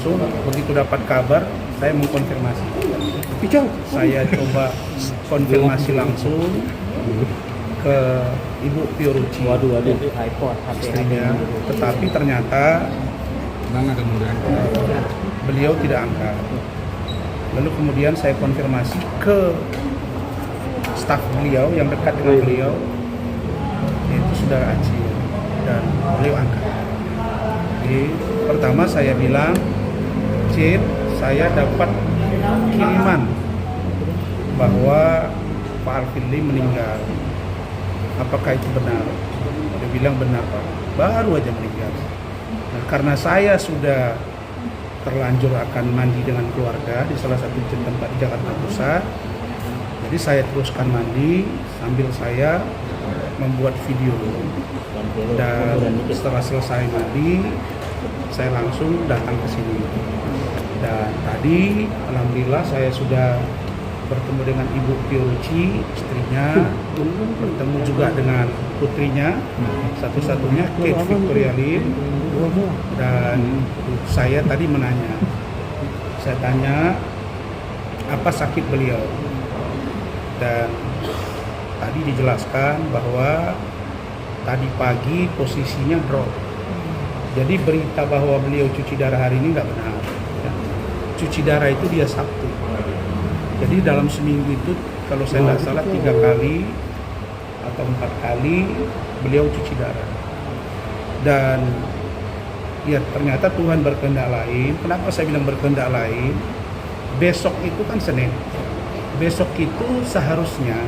langsung begitu dapat kabar saya mengkonfirmasi. Saya coba konfirmasi langsung ke Ibu Fiorucci, istrinya, tetapi ternyata beliau tidak angkat. Lalu kemudian saya konfirmasi ke staf beliau yang dekat dengan beliau, yaitu Saudara Acil, dan beliau angkat. Jadi pertama saya bilang, Cil, saya dapat kiriman bahwa Pak Alvin meninggal. Apakah itu benar? Dia bilang benar, Pak. Baru aja meninggal. Nah, karena saya sudah terlanjur akan mandi dengan keluarga di salah satu tempat di Jakarta Pusat, jadi saya teruskan mandi sambil saya membuat video. Dan setelah selesai mandi, saya langsung datang ke sini. Dan tadi, alhamdulillah saya sudah bertemu dengan Ibu Fiorucci, istrinya, bertemu juga dengan putrinya, satu-satunya Kate Victoria Lim. Dan saya tadi menanya, saya tanya apa sakit beliau, dan tadi dijelaskan bahwa tadi pagi posisinya drop. Jadi berita bahwa beliau cuci darah hari ini nggak benar. Cuci darah itu dia Sabtu. Jadi dalam seminggu itu kalau saya nggak salah 3 kali atau 4 kali beliau cuci darah. Dan ya ternyata Tuhan berkehendak lain. Kenapa saya bilang berkehendak lain? Besok itu kan Senin. Besok itu seharusnya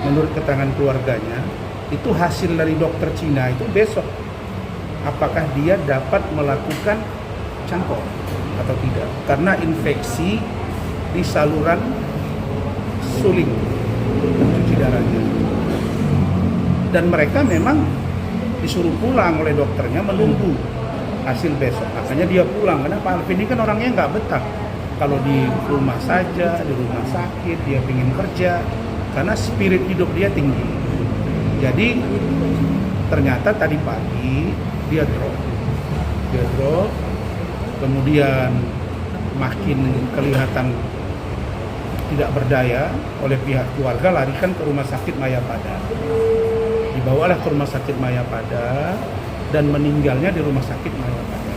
menurut keterangan keluarganya itu hasil dari dokter Cina itu besok. Apakah dia dapat melakukan cangkok atau tidak? Karena infeksi di saluran suling cuci darahnya. Dan mereka memang disuruh pulang oleh dokternya menunggu hasil besok. Makanya dia pulang. Karena Pak Alvin ini kan orangnya nggak betah. Kalau di rumah saja, di rumah sakit, dia ingin kerja. Karena spirit hidup dia tinggi. Jadi ternyata tadi pagi dia drop. Kemudian makin kelihatan tidak berdaya oleh pihak keluarga, larikan ke rumah sakit Mayapada. Dibawalah ke rumah sakit Mayapada dan meninggalnya di rumah sakit Mayapada.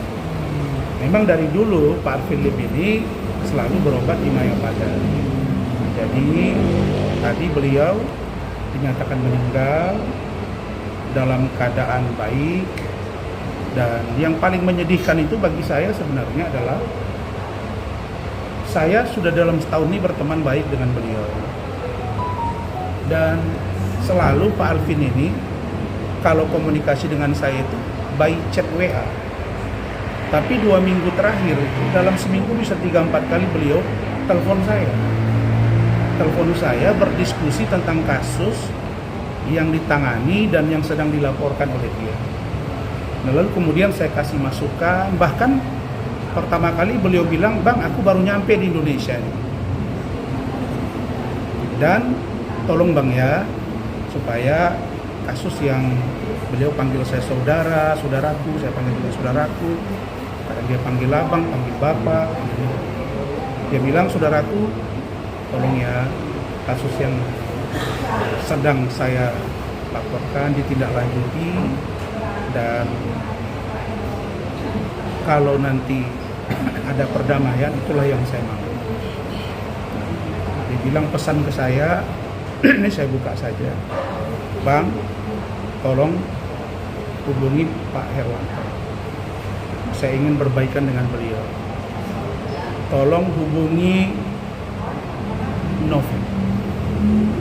Memang dari dulu Pak Alvin ini selalu berobat di Mayapada. Jadi tadi beliau dinyatakan meninggal dalam keadaan baik. Dan yang paling menyedihkan itu bagi saya sebenarnya adalah saya sudah dalam setahun ini berteman baik dengan beliau. Dan selalu Pak Alvin ini kalau komunikasi dengan saya itu by chat WA. Tapi 2 minggu terakhir itu dalam seminggu bisa 3-4 kali beliau telepon saya. Telepon saya berdiskusi tentang kasus yang ditangani dan yang sedang dilaporkan oleh dia. Nah, lalu kemudian saya kasih masukan, bahkan pertama kali beliau bilang, Bang, aku baru nyampe di Indonesia nih. Dan tolong Bang ya, supaya kasus yang beliau panggil saya saudara, saudaraku, saya panggil dia saudaraku, kadang dia panggil abang, panggil bapak. Dia bilang, saudaraku, tolong ya, kasus yang sedang saya laporkan ditindaklanjuti, dan kalau nanti ada perdamaian itulah yang saya mau. Dia bilang pesan ke saya, ini saya buka saja, Bang, tolong hubungi Pak Herwanto. Saya ingin berbaikan dengan beliau. Tolong hubungi Novel.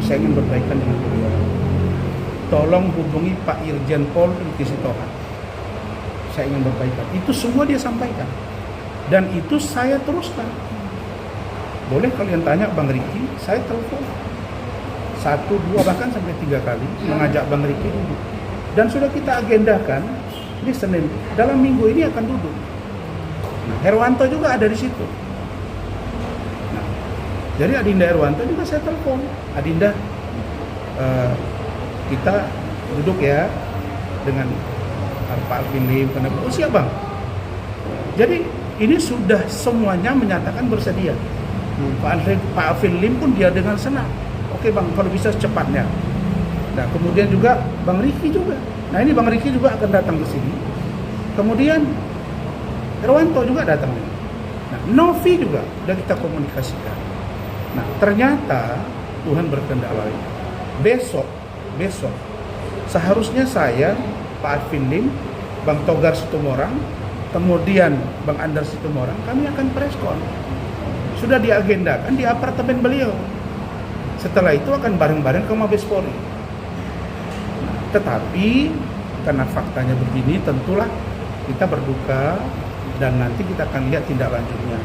Saya ingin berbaikan dengan beliau. Tolong hubungi Pak Irjen Pol Riki Sitohang. Saya ingin berbaikan. Itu semua dia sampaikan. Dan itu saya teruskan. Boleh kalian tanya Bang Riki, saya telepon 1, 2, bahkan sampai 3 kali mengajak Bang Riki duduk. Dan sudah kita agendakan di Senin. Dalam minggu ini akan duduk. Nah, Herwanto juga ada di situ. Nah, jadi Adinda Herwanto juga saya telepon. Adinda, kita duduk ya dengan Pak Alvin Lim. Oh siap Bang. Jadi ini sudah semuanya menyatakan bersedia. Pak Alvin Lim pun dia dengan senang. Oke Bang, kalau bisa secepatnya. Nah kemudian juga Bang Riki juga. Nah ini Bang Riki juga akan datang ke sini. Kemudian Irwanto juga datang. Nah Novi juga sudah kita komunikasikan. Nah ternyata Tuhan berkehendak lain. Besok seharusnya saya, Pak Alvin Lim, Bang Togar Situmorang, kemudian Bang Andar Situmorang, kami akan preskon. Sudah diagendakan di apartemen beliau. Setelah itu akan bareng-bareng ke Mabes Polri. Tetapi karena faktanya begini, tentulah kita berduka dan nanti kita akan lihat tindak lanjutnya.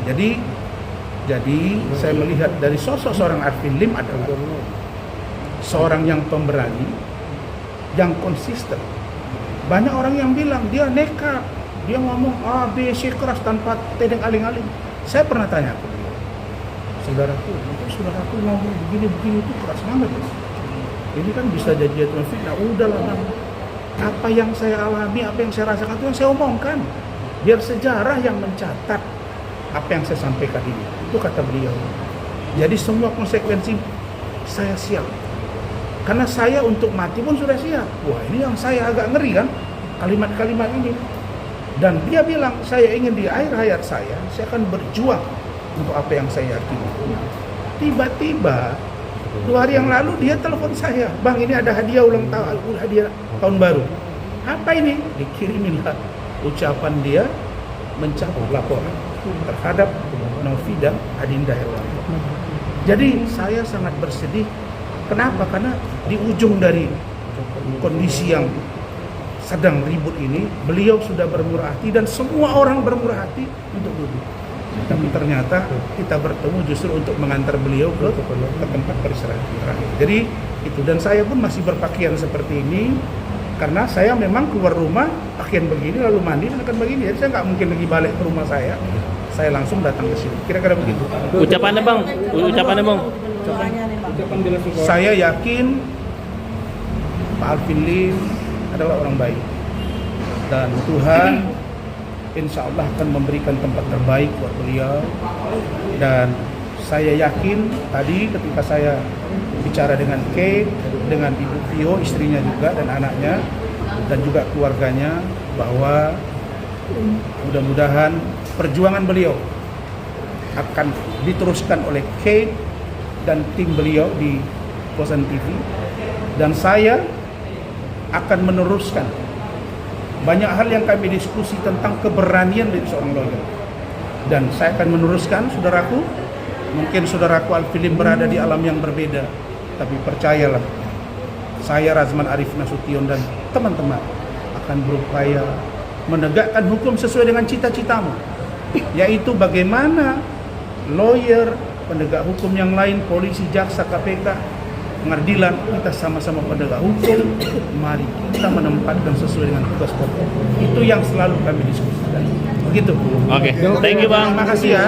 Jadi saya melihat dari sosok seorang Alvin Lim adalah seorang yang pemberani, yang konsisten. Banyak orang yang bilang dia nekat, dia ngomong A, B, C keras tanpa tedeng aling-aling. Saya pernah tanya ke dia, saudaraku ngomong begini itu keras banget ya. Ini kan bisa jadi jatuh fitnah. Udahlah Bang, apa yang saya alami, apa yang saya rasakan itu yang saya omongkan. Biar sejarah yang mencatat apa yang saya sampaikan ini. Itu kata beliau. Jadi semua konsekuensi saya siap. Karena saya untuk mati pun sudah siap. Wah ini yang saya agak ngeri kan, kalimat-kalimat ini. Dan dia bilang, saya ingin di akhir hayat saya akan berjuang untuk apa yang saya yakini. Tiba-tiba 2 hari yang lalu dia telepon saya, Bang ini ada hadiah ulang tahun, hadiah tahun baru. Apa ini? Dikiriminlah ucapan dia mencabut laporan terhadap Novi dan Adinda Irwanto. Jadi saya sangat bersedih. Kenapa? Karena di ujung dari kondisi yang sedang ribut ini, beliau sudah bermurah hati dan semua orang bermurah hati untuk duduk. Tapi ternyata kita bertemu justru untuk mengantar beliau ke tempat peristirahatan terakhir. Jadi itu, dan saya pun masih berpakaian seperti ini karena saya memang keluar rumah pakaian begini lalu mandi dan akan begini. Jadi saya nggak mungkin lagi balik ke rumah saya langsung datang ke sini. Kira-kira begitu. Ucapannya Bang. Saya yakin Pak Alvin Lim adalah orang baik dan Tuhan insya Allah akan memberikan tempat terbaik buat beliau. Dan saya yakin tadi ketika saya bicara dengan Kate, dengan Ibu Vio, istrinya juga dan anaknya dan juga keluarganya, bahwa mudah-mudahan perjuangan beliau akan diteruskan oleh Kate dan tim beliau di Kosan TV, dan saya akan meneruskan banyak hal yang kami diskusi tentang keberanian dari seorang lawyer, dan saya akan meneruskan. Saudaraku, mungkin saudaraku Alvin Lim berada di alam yang berbeda, tapi percayalah, saya Razman Arif Nasution dan teman-teman akan berupaya menegakkan hukum sesuai dengan cita-citamu, yaitu bagaimana lawyer, penegak hukum yang lain, polisi, jaksa, KPK, pengadilan, kita sama-sama penegak hukum, mari kita menempatkan sesuai dengan tugas pokok. Itu yang selalu kami diskusikan. Begitu. Oke, thank you Bang. Terima kasih ya.